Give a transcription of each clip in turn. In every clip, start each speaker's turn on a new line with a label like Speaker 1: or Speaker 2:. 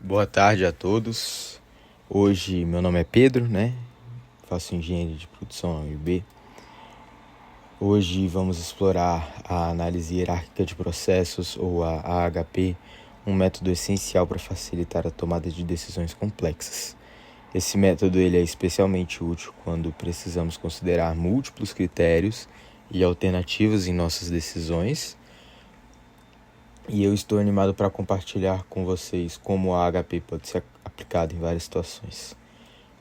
Speaker 1: Boa tarde a todos. Hoje meu nome é Pedro, Faço engenharia de produção na UIB. Hoje vamos explorar a análise hierárquica de processos, ou a AHP, um método essencial para facilitar a tomada de decisões complexas. Esse método ele é especialmente útil quando precisamos considerar múltiplos critérios e alternativas em nossas decisões. E eu estou animado para compartilhar com vocês como a AHP pode ser aplicado em várias situações.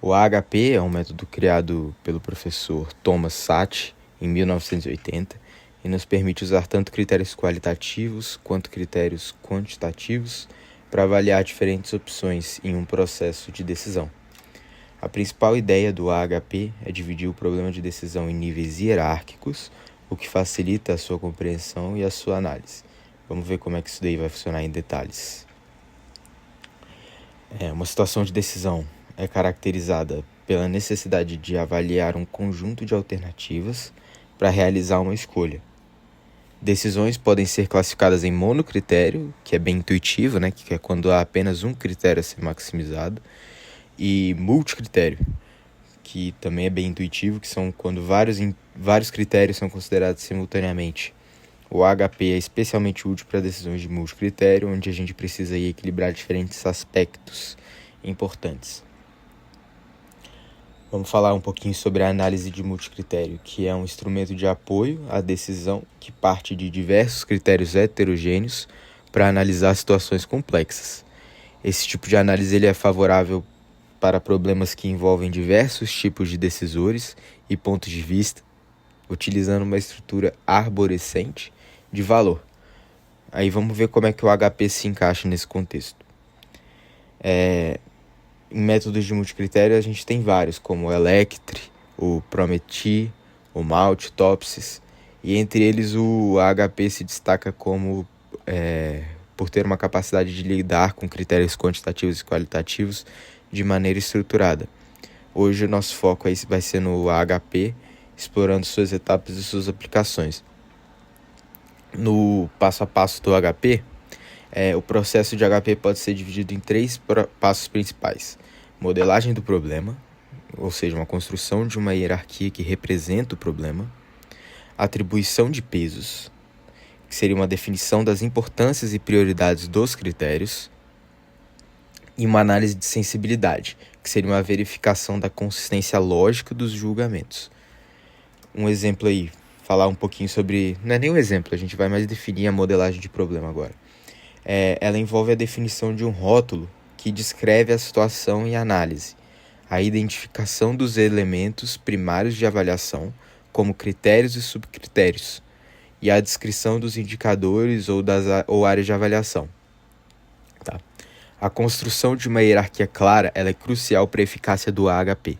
Speaker 1: O AHP é um método criado pelo professor Thomas Sachs em 1980 e nos permite usar tanto critérios qualitativos quanto critérios quantitativos para avaliar diferentes opções em um processo de decisão. A principal ideia do AHP é dividir o problema de decisão em níveis hierárquicos, o que facilita a sua compreensão e a sua análise. Vamos ver como é que isso daí vai funcionar em detalhes. Uma situação de decisão é caracterizada pela necessidade de avaliar um conjunto de alternativas para realizar uma escolha. Decisões podem ser classificadas em monocritério, que é bem intuitivo, que é quando há apenas um critério a ser maximizado, e multicritério, que também é bem intuitivo, que são quando vários critérios são considerados simultaneamente. O AHP é especialmente útil para decisões de multicritério, onde a gente precisa equilibrar diferentes aspectos importantes. Vamos falar um pouquinho sobre a análise de multicritério, que é um instrumento de apoio à decisão que parte de diversos critérios heterogêneos para analisar situações complexas. Esse tipo de análise ele é favorável para problemas que envolvem diversos tipos de decisores e pontos de vista, utilizando uma estrutura arborescente de valor. Aí vamos ver como é que o AHP se encaixa nesse contexto. Em métodos de multicritério a gente tem vários, como o Electri, o Promethi, o Malt, Topsis, e entre eles o AHP se destaca por ter uma capacidade de lidar com critérios quantitativos e qualitativos de maneira estruturada. Hoje o nosso foco vai ser no AHP, explorando suas etapas e suas aplicações. No passo a passo do AHP, o processo de AHP pode ser dividido em 3 passos principais. Modelagem do problema, ou seja, uma construção de uma hierarquia que representa o problema. Atribuição de pesos, que seria uma definição das importâncias e prioridades dos critérios. E uma análise de sensibilidade, que seria uma verificação da consistência lógica dos julgamentos. Um exemplo aí, falar um pouquinho sobre... Não é nem um exemplo, a gente vai mais definir a modelagem de problema agora. Ela envolve a definição de um rótulo que descreve a situação e análise, a identificação dos elementos primários de avaliação, como critérios e subcritérios, e a descrição dos indicadores ou áreas de avaliação. Tá? A construção de uma hierarquia clara ela é crucial para a eficácia do AHP.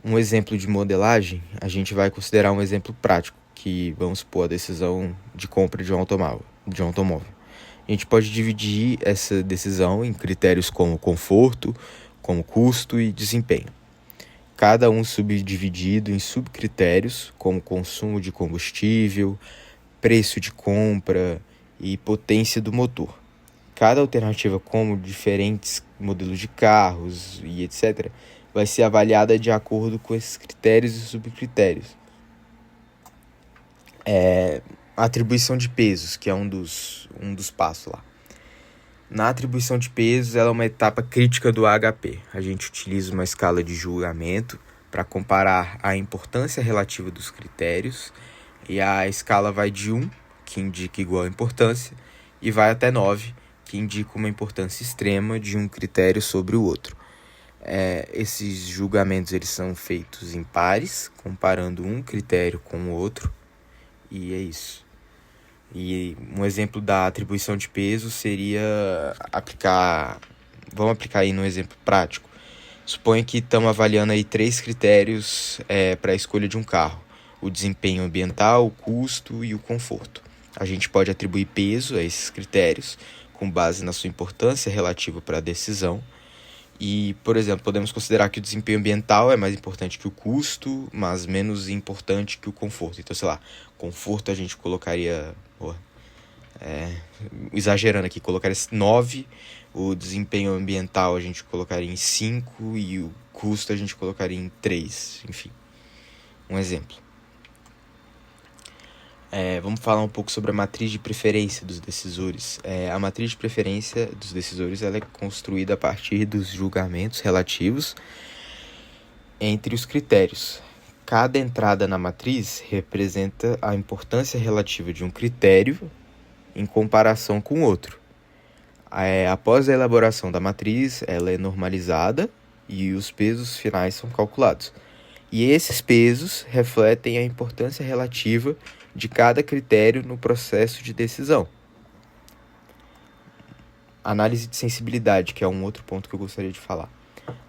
Speaker 1: Um exemplo de modelagem, a gente vai considerar um exemplo prático, que vamos supor a decisão de compra de um automóvel. A gente pode dividir essa decisão em critérios como conforto, como custo e desempenho. Cada um subdividido em subcritérios, como consumo de combustível, preço de compra e potência do motor. Cada alternativa, como diferentes modelos de carros e etc., vai ser avaliada de acordo com esses critérios e subcritérios. A atribuição de pesos, que é um dos passos lá. Na atribuição de pesos, ela é uma etapa crítica do AHP. A gente utiliza uma escala de julgamento para comparar a importância relativa dos critérios, e a escala vai de 1, que indica igual importância, e vai até 9, que indica uma importância extrema de um critério sobre o outro. Esses julgamentos eles são feitos em pares, comparando um critério com o outro, e é isso. E um exemplo da atribuição de peso seria vamos aplicar aí no exemplo prático. Suponha que estamos avaliando aí 3 critérios para a escolha de um carro: o desempenho ambiental, o custo e o conforto. A gente pode atribuir peso a esses critérios com base na sua importância relativa para a decisão. E, por exemplo, podemos considerar que o desempenho ambiental é mais importante que o custo, mas menos importante que o conforto. Então, conforto a gente colocaria Exagerando aqui, colocaria 9, o desempenho ambiental a gente colocaria em 5 e o custo a gente colocaria em 3, enfim, um exemplo. Vamos falar um pouco sobre a matriz de preferência dos decisores. A matriz de preferência dos decisores ela é construída a partir dos julgamentos relativos entre os critérios. Cada entrada na matriz representa a importância relativa de um critério em comparação com outro. Após a elaboração da matriz, ela é normalizada e os pesos finais são calculados. E esses pesos refletem a importância relativa de cada critério no processo de decisão. Análise de sensibilidade, que é um outro ponto que eu gostaria de falar.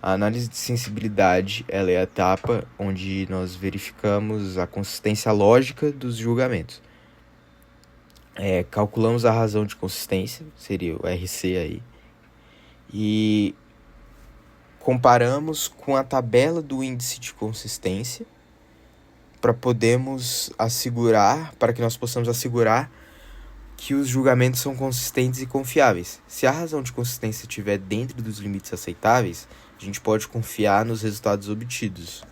Speaker 1: A análise de sensibilidade ela é a etapa onde nós verificamos a consistência lógica dos julgamentos. Calculamos a razão de consistência, seria o RC aí, e comparamos com a tabela do índice de consistência para que nós possamos assegurar que os julgamentos são consistentes e confiáveis. Se a razão de consistência estiver dentro dos limites aceitáveis, a gente pode confiar nos resultados obtidos.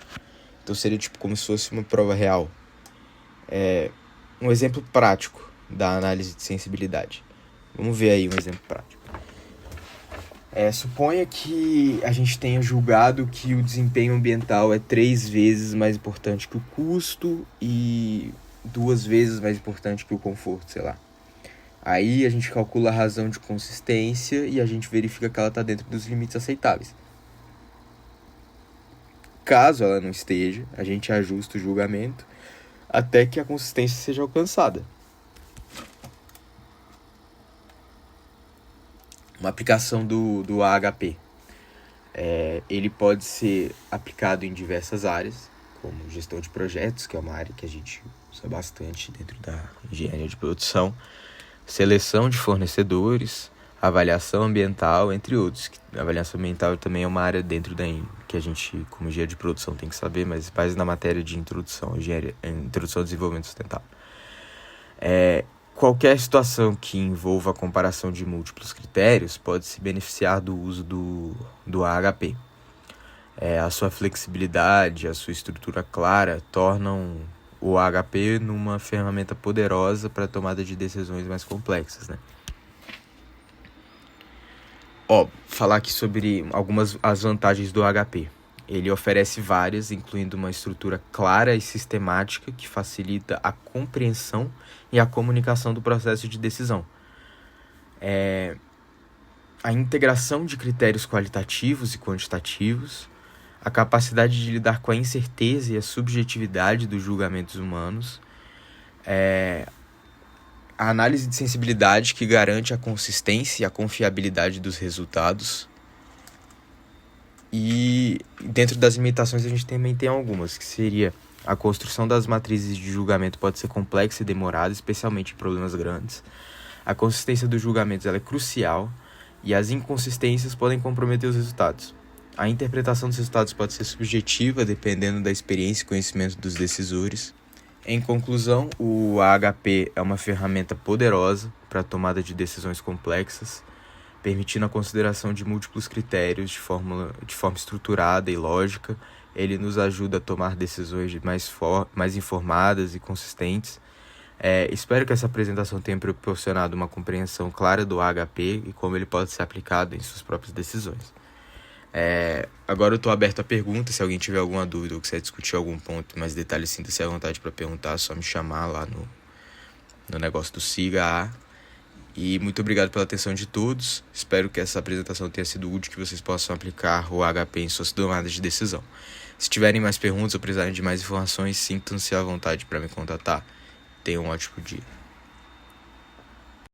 Speaker 1: Então seria como se fosse uma prova real. Um exemplo prático da análise de sensibilidade. Vamos ver aí um exemplo prático. Suponha que a gente tenha julgado que o desempenho ambiental é 3 vezes mais importante que o custo e 2 vezes mais importante que o conforto, sei lá. Aí a gente calcula a razão de consistência e a gente verifica que ela está dentro dos limites aceitáveis. Caso ela não esteja, a gente ajusta o julgamento até que a consistência seja alcançada. Uma aplicação do AHP. Ele pode ser aplicado em diversas áreas, como gestão de projetos, que é uma área que a gente usa bastante dentro da engenharia de produção, seleção de fornecedores, avaliação ambiental, entre outros. A avaliação ambiental também é uma área dentro que a gente, como engenheiro de produção, tem que saber, mas mais na matéria de introdução ao desenvolvimento sustentável. Qualquer situação que envolva a comparação de múltiplos critérios pode se beneficiar do uso do AHP. A sua flexibilidade, a sua estrutura clara tornam o AHP numa ferramenta poderosa para a tomada de decisões mais complexas, né? Falar aqui sobre as vantagens do AHP. Ele oferece várias, incluindo uma estrutura clara e sistemática que facilita a compreensão e a comunicação do processo de decisão. A integração de critérios qualitativos e quantitativos, a capacidade de lidar com a incerteza e a subjetividade dos julgamentos humanos, a análise de sensibilidade que garante a consistência e a confiabilidade dos resultados. E dentro das limitações a gente também tem algumas, que seria a construção das matrizes de julgamento pode ser complexa e demorada, especialmente em problemas grandes. A consistência dos julgamentos ela é crucial e as inconsistências podem comprometer os resultados. A interpretação dos resultados pode ser subjetiva, dependendo da experiência e conhecimento dos decisores. Em conclusão, o AHP é uma ferramenta poderosa para a tomada de decisões complexas, permitindo a consideração de múltiplos critérios de forma estruturada e lógica. Ele nos ajuda a tomar decisões mais informadas e consistentes. Espero que essa apresentação tenha proporcionado uma compreensão clara do AHP e como ele pode ser aplicado em suas próprias decisões. Agora eu estou aberto a perguntas. Se alguém tiver alguma dúvida ou quiser discutir algum ponto mais detalhe, sinta-se à vontade para perguntar, é só me chamar lá no negócio do SIGA. E muito obrigado pela atenção de todos. Espero que essa apresentação tenha sido útil, que vocês possam aplicar o AHP em suas tomadas de decisão. Se tiverem mais perguntas ou precisarem de mais informações, sintam-se à vontade para me contatar. Tenham um ótimo dia.